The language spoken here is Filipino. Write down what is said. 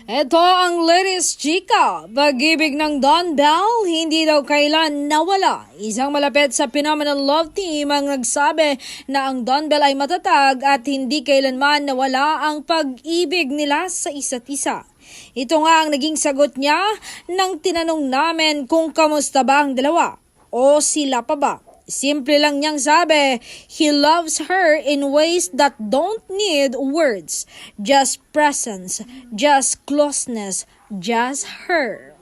Ito ang latest chika. Pag-ibig ng Don Bell, hindi daw kailan nawala. Isang malapit sa Phenomenal Love Team ang nagsabi na ang Don Bell ay matatag at hindi kailanman nawala ang pag-ibig nila sa isa't isa. Ito nga ang naging sagot niya nang tinanong namin kung kamusta ba ang dalawa o sila pa ba. Simple lang niyang sabi, he loves her in ways that don't need words. Just presence, just closeness, just her.